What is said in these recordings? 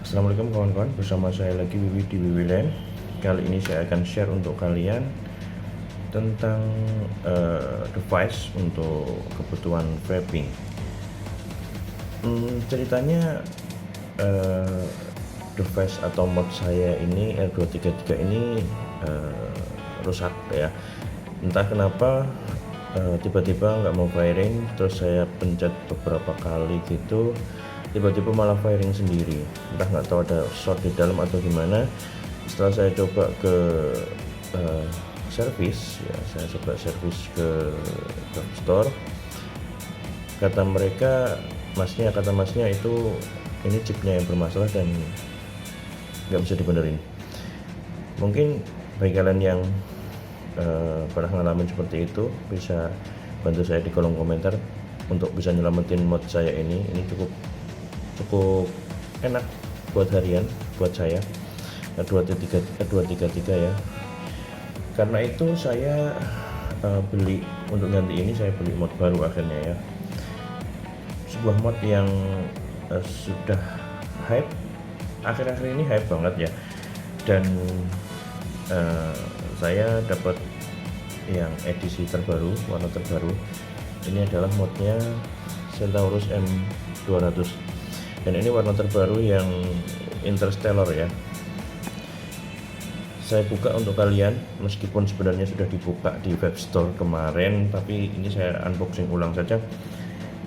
Assalamualaikum kawan-kawan, bersama saya lagi Wiwi di Wiwiland. Kali ini saya akan share untuk kalian tentang device untuk kebutuhan vaping. Ceritanya device atau mod saya ini R233 ini rusak ya. Entah kenapa tiba-tiba nggak mau firing, terus saya pencet beberapa kali gitu, tiba-tiba malah firing sendiri. Entah nggak tahu ada short di dalam atau gimana. Setelah saya coba ke servis ya, saya coba servis ke store, kata masnya itu ini chipnya yang bermasalah dan nggak bisa dibenerin. Mungkin bagi kalian yang pernah ngalamin seperti itu, bisa bantu saya di kolom komentar untuk bisa nyelamatin mod saya ini cukup enak buat harian buat saya. R233 ya. Karena itu saya beli untuk ganti ini, saya beli mod baru akhirnya ya. Sebuah mod yang sudah hype, akhir-akhir ini hype banget ya. Dan saya dapat yang edisi terbaru, warna terbaru. Ini adalah modnya Centaurus M200, dan ini warna terbaru yang Interstellar ya. Saya buka untuk kalian, meskipun sebenarnya sudah dibuka di web store kemarin, tapi ini saya unboxing ulang saja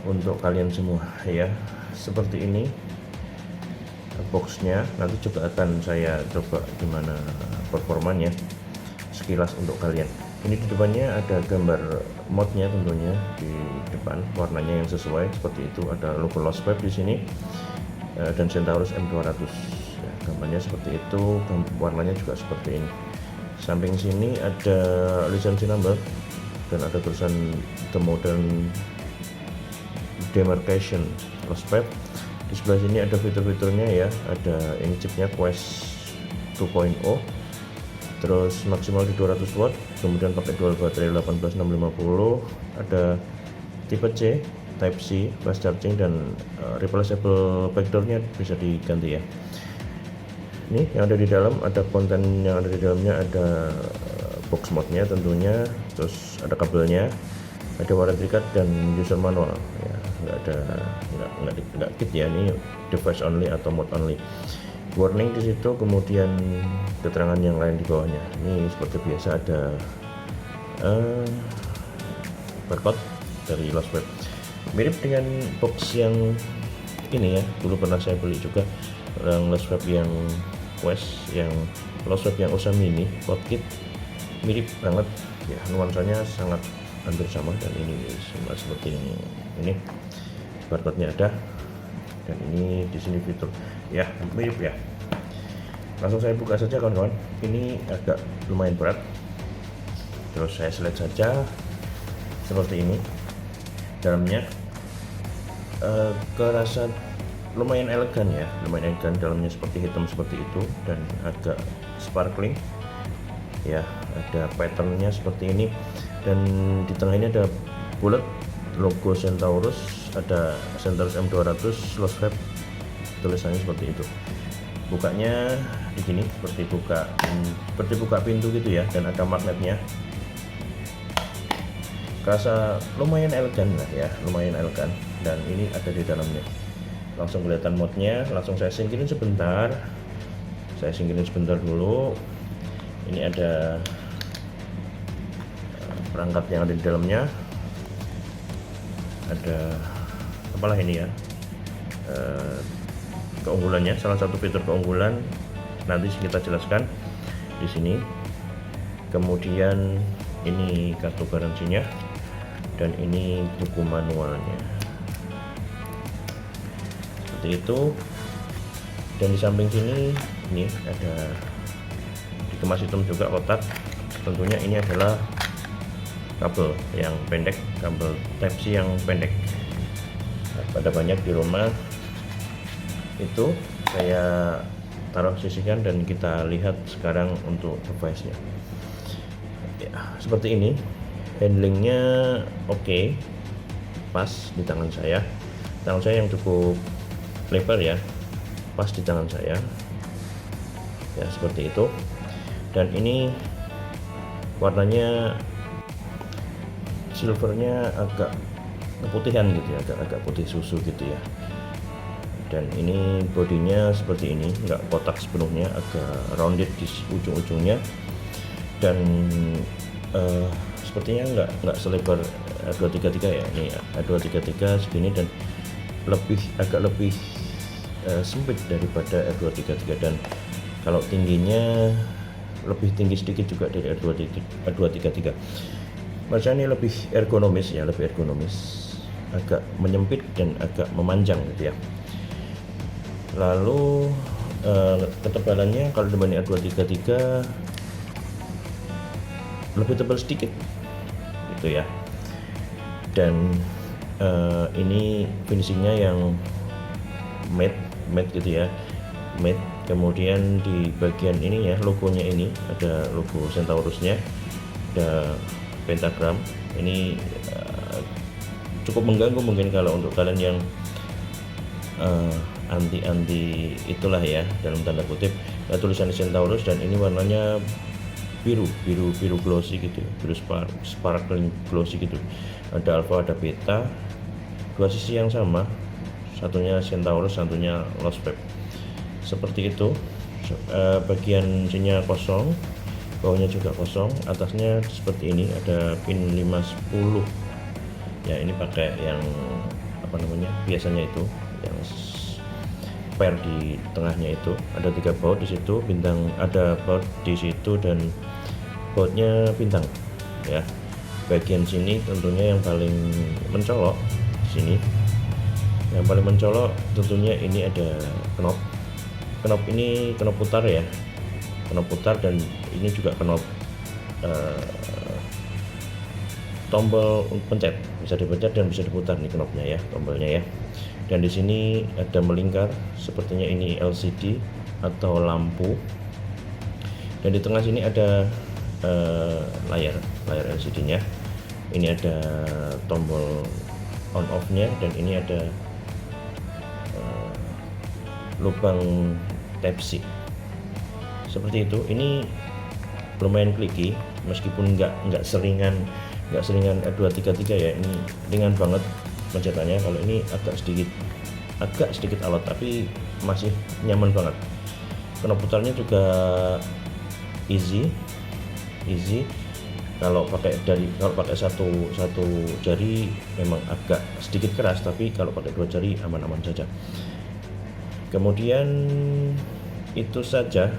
untuk kalian semua ya. Seperti ini boxnya, nanti juga akan saya coba gimana performanya sekilas untuk kalian. Ini di depannya ada gambar modnya, tentunya di depan warnanya yang sesuai seperti itu, ada logo Losvape di sini dan Centaurus M200 ya, gambarnya seperti itu, warnanya juga seperti ini. Samping sini ada lisensi number dan ada tulisan The Modern Demarcation Losvape. Di sebelah sini ada fitur-fiturnya ya, ada ini chipnya Quest 2.0, terus maksimal di 200 watt, kemudian pakai dual baterai 18650, ada tipe C, Type C, fast charging, dan replaceable backdoornya bisa diganti ya. Ini yang ada di dalam, ada konten yang ada di dalamnya, ada box modnya tentunya, terus ada kabelnya, ada warranty card dan user manual ya. Nggak kit ya, ini device only atau mod only. Warning di situ, kemudian keterangan yang lain di bawahnya. Ini seperti biasa ada barcode dari Losvape, mirip dengan box yang ini ya, dulu pernah saya beli juga yang Losvape yang Quest, yang Losvape yang Osa Mini Pod Kit, mirip banget ya, nuansanya sangat hampir sama, dan ini sama seperti ini. Barcode-nya ada, dan ini di sini fitur ya, mirip ya. Langsung saya buka saja kawan-kawan. Ini agak lumayan berat, terus saya select saja seperti ini. Dalamnya kerasa lumayan elegan ya, lumayan elegan. Dalamnya seperti hitam seperti itu dan agak sparkling ya, ada patternnya seperti ini, dan di tengah ini ada bulat logo Centaurus, ada Centaurus M200 Losvape, tulisannya seperti itu. Bukanya di sini seperti buka pintu gitu ya, dan ada magnetnya. Kerasa lumayan elegan lah ya, lumayan elegan, dan ini ada di dalamnya. Langsung kelihatan modnya. Langsung saya singkirin sebentar. Saya singkirin sebentar dulu. Ini ada perangkat yang ada di dalamnya. Ada apalah ini ya, keunggulannya, salah satu fitur keunggulan nanti kita jelaskan di sini. Kemudian ini kartu garansinya, dan ini buku manualnya seperti itu. Dan di samping sini ini ada dikemas hitam juga kotak, tentunya ini adalah kabel yang pendek, kabel Type C yang pendek. Pada banyak di rumah itu, saya taruh sisihkan dan kita lihat sekarang untuk device-nya ya. Seperti ini, handlingnya oke, pas di tangan saya yang cukup lebar ya, pas di tangan saya ya, seperti itu. Dan ini warnanya silvernya agak keputihan gitu ya, agak putih susu gitu ya. Dan ini bodinya seperti ini, nggak kotak sepenuhnya, agak rounded di ujung-ujungnya. Dan sepertinya nggak selebar R233 ya, ini R233 segini dan agak lebih sempit daripada R233. Dan kalau tingginya lebih tinggi sedikit juga dari R233. Maksudnya ini lebih ergonomis ya, agak menyempit dan agak memanjang gitu ya. Lalu ketebalannya kalau dibanding R233 lebih tebal sedikit gitu ya. Dan ini finishingnya yang matte gitu ya, matte. Kemudian di bagian ini ya, logonya ini ada logo Centaurusnya, ada pentagram. Ini cukup mengganggu mungkin kalau untuk kalian yang anti itulah ya, dalam tanda kutip, tulisan Centaurus. Dan ini warnanya biru glossy gitu, biru sparkling glossy gitu. Ada alpha, ada beta, dua sisi yang sama, satunya Centaurus, satunya Lost Wave, seperti itu. Bagian sininya kosong, bawahnya juga kosong, atasnya seperti ini, ada pin 510 ya. Ini pakai yang apa namanya, biasanya itu yang pair di tengahnya itu, ada 3 baut di situ, bintang ada baut di situ dan bautnya bintang ya. Bagian sini tentunya yang paling mencolok di sini, yang paling mencolok tentunya ini ada knop ini, knop putar ya, knop putar. Dan ini juga knop tombol pencet, bisa dipencet dan bisa diputar nih knopnya ya, tombolnya ya. Dan di sini ada melingkar, sepertinya ini LCD atau lampu. Dan di tengah sini ada layar LCD-nya. Ini ada tombol on off-nya, dan ini ada lubang Type C seperti itu. Ini lumayan kliki, meskipun nggak seringan R233 ya. Ini ringan banget pencetannya. Kalau ini agak sedikit alot, tapi masih nyaman banget. Knop putarnya juga easy. Kalau pakai satu jari memang agak sedikit keras, tapi kalau pakai 2 jari aman-aman saja. Kemudian itu saja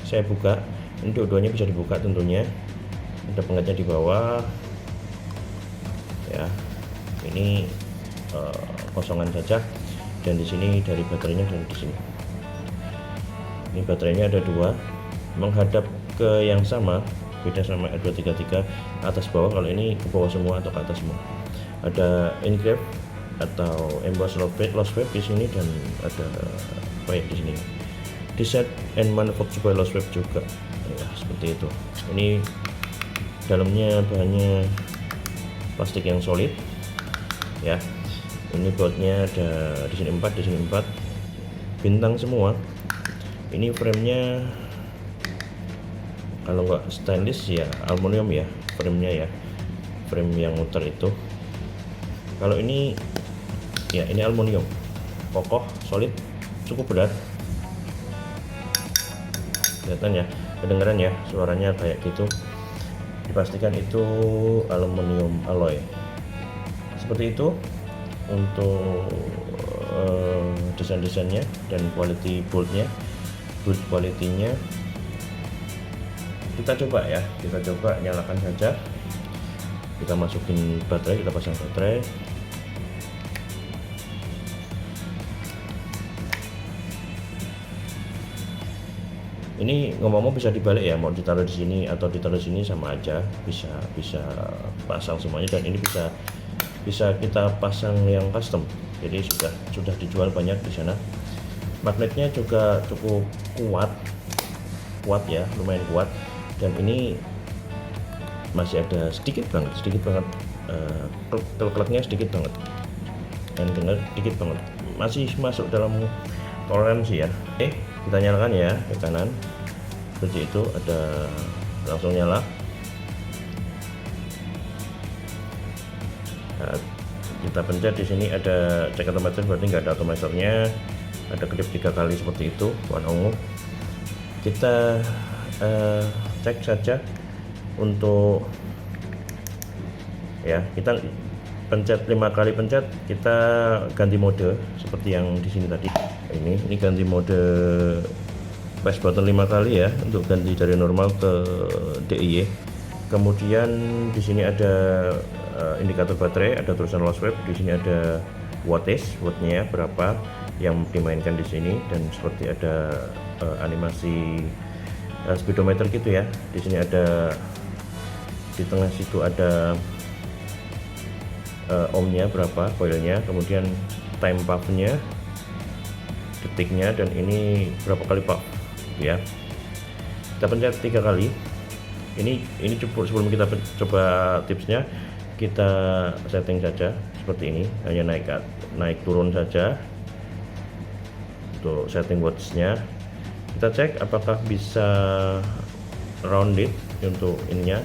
saya buka. Ini dua-duanya bisa dibuka tentunya. Ada pengecnya di bawah ya. Ini kosongan saja. Dan di sini dari baterainya dari di sini. Ini baterainya ada 2, menghadap ke yang sama, beda sama R233 atas bawah. Kalau ini ke bawah semua atau ke atas semua. Ada engrave atau emboss lost wave di sini, dan ada apa ya di sini, design and manufactured by Lost Wave juga ya, seperti itu. Ini dalamnya bahannya plastik yang solid ya. Ini bautnya ada di sini 4, di sini 4, bintang semua. Ini framenya kalau nggak stainless ya aluminium ya, framenya ya, frame yang muter itu. Kalau ini ya, ini aluminium, kokoh, solid, cukup berat. Kelihatan ya, kedengeran ya suaranya kayak gitu. Dipastikan itu aluminium alloy. Seperti itu untuk desain-desainnya dan quality build quality-nya. Kita coba ya, nyalakan saja. Kita masukin baterai, kita pasang baterai. Ini ngomong-ngomong bisa dibalik ya, mau ditaruh di sini atau ditaruh di sini sama aja, bisa pasang semuanya. Dan ini bisa kita pasang yang custom, jadi sudah dijual banyak di sana. Magnetnya juga cukup kuat ya, lumayan kuat. Dan ini masih ada sedikit banget klek-kleknya sedikit banget, dan dengar sedikit banget, masih masuk dalam toleransi ya. Oke, kita nyalakan ya ke kanan. Seperti itu, ada langsung nyala. Nah, kita pencet di sini ada cek otomatis, berarti nggak ada otomatornya. Ada kedip 3 kali seperti itu, warna ungu. Kita cek saja untuk ya, kita pencet 5 kali pencet, kita ganti mode seperti yang di sini tadi. Ini ganti mode press button 5 kali ya, untuk ganti dari normal ke DIY. Kemudian di sini ada indikator baterai, ada tulisan low swipe, di sini ada wattage, wattnya berapa yang dimainkan di sini, dan seperti ada animasi speedometer gitu ya. Di sini ada, di tengah situ ada ohmnya berapa, coilnya, kemudian time puff-nya, detiknya, dan ini berapa kali puff ya. Kita pencet 3 kali. Ini cukup. Sebelum kita coba tipsnya, kita setting saja seperti ini, hanya naik turun saja untuk setting watts-nya. Kita cek apakah bisa rounded untuk ininya.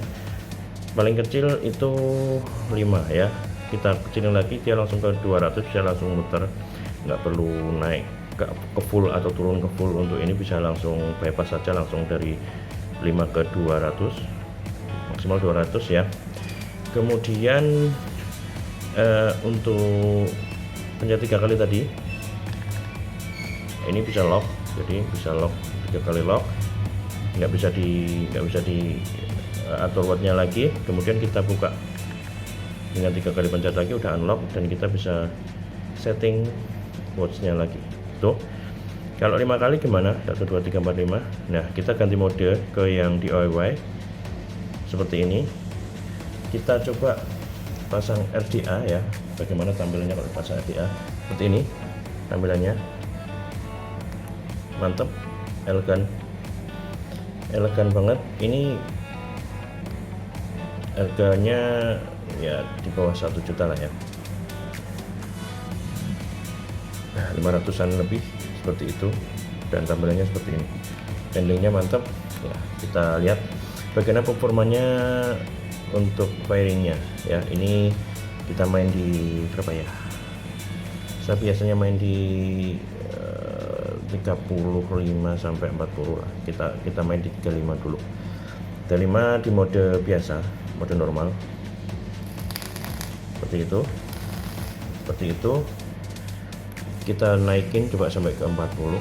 Paling kecil itu 5 ya. Kita kecilin lagi, dia langsung ke 200, bisa langsung muter, nggak perlu naik ke full atau turun ke full. Untuk ini bisa langsung bypass saja, langsung dari 5 ke 200, maksimal 200 ya. Kemudian untuk pencet 3 kali tadi, ini bisa lock, jadi bisa lock 3 kali lock, nggak bisa di atur wattnya lagi. Kemudian kita buka dengan 3 kali pencet lagi, udah unlock, dan kita bisa setting wattsnya lagi. Tuh, kalau 5 kali gimana? 1 2 3 4 5. Nah, kita ganti mode ke yang DIY seperti ini. Kita coba pasang RDA ya, bagaimana tampilannya kalau pasang RDA. Seperti ini tampilannya, mantap, elegan banget. Ini harganya ya di bawah 1 juta lah ya, 500-an lebih seperti itu, dan tampilannya seperti ini. Handlingnya mantap ya. Kita lihat bagaimana performanya untuk firingnya ya. Ini kita main di berapa ya, saya biasanya main di 35 sampai 40 lah. Kita main di 35 dulu. 35 di mode biasa, mode normal, seperti itu. Kita naikin coba sampai ke 40.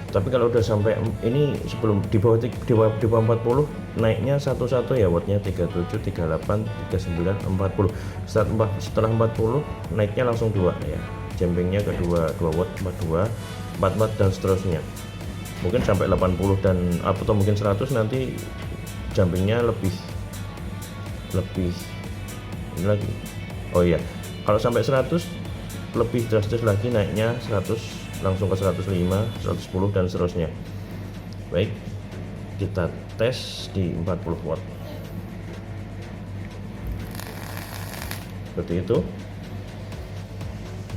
Tapi kalau udah sampai ini, sebelum di bawah 40, naiknya satu-satu ya, wattnya 37, 38, 39, 40. Setelah 40 naiknya langsung 2 ya, jumpingnya ke 2 watt, 42, 4 watt, dan seterusnya. Mungkin sampai 80 dan atau mungkin 100 nanti jumpingnya lebih ini lagi. Oh iya, kalau sampai 100 lebih drastis lagi naiknya, 100 langsung ke 105, 110, dan seterusnya. Baik, kita tes di 40 watt seperti itu.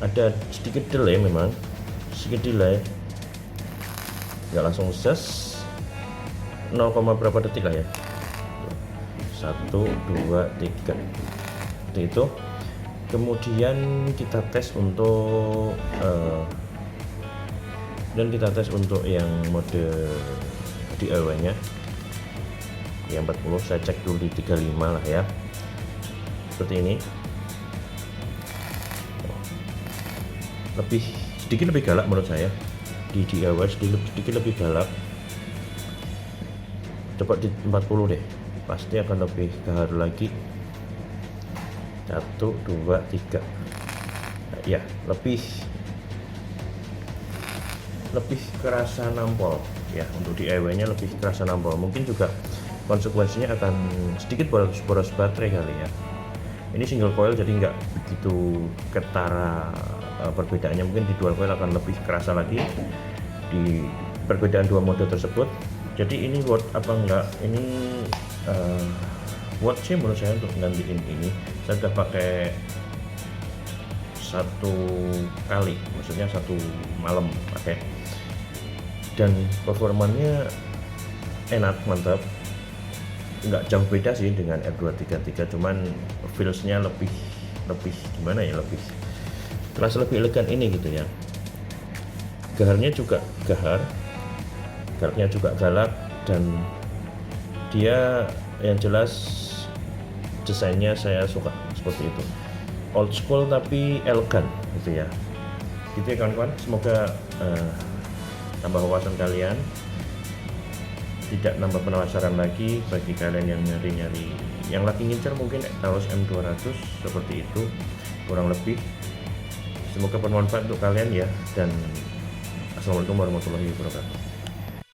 Ada sedikit delay, memang sedikit delay, nggak langsung ses, 0, berapa detik lah ya, 1 2 3 seperti itu. Kemudian kita tes untuk yang mode DIY nya yang 40. Saya cek dulu di 35 lah ya, seperti ini. Sedikit lebih galak menurut saya di DIY, sedikit lebih galak. Coba di 40 deh, pasti akan lebih gaharu lagi. 1 2 3 ya, lebih kerasa nampol ya. Untuk DIY nya lebih kerasa nampol. Mungkin juga konsekuensinya akan sedikit boros baterai kali ya. Ini single coil, jadi nggak begitu ketara perbedaannya. Mungkin di dual coil akan lebih kerasa lagi di perbedaan dua mode tersebut. Jadi ini worth apa enggak? Ini worth sih menurut saya untuk gantiin ini. Saya udah pakai 1 kali, maksudnya 1 malam pakai. dan performanya enak, mantap, nggak jauh beda sih dengan F233, cuman feelsnya lebih gimana ya, lebih terasa lebih elegan ini gitu ya. Gaharnya juga galaknya juga galak, dan dia yang jelas desainnya saya suka seperti itu, old school tapi elegan gitu ya. Gitu ya kawan-kawan, semoga tambah wawasan kalian, tidak nambah penasaran lagi bagi kalian yang nyari-nyari, yang lagi ngincer mungkin Taurus M200 seperti itu kurang lebih. Semoga bermanfaat untuk kalian ya, dan assalamualaikum warahmatullahi wabarakatuh.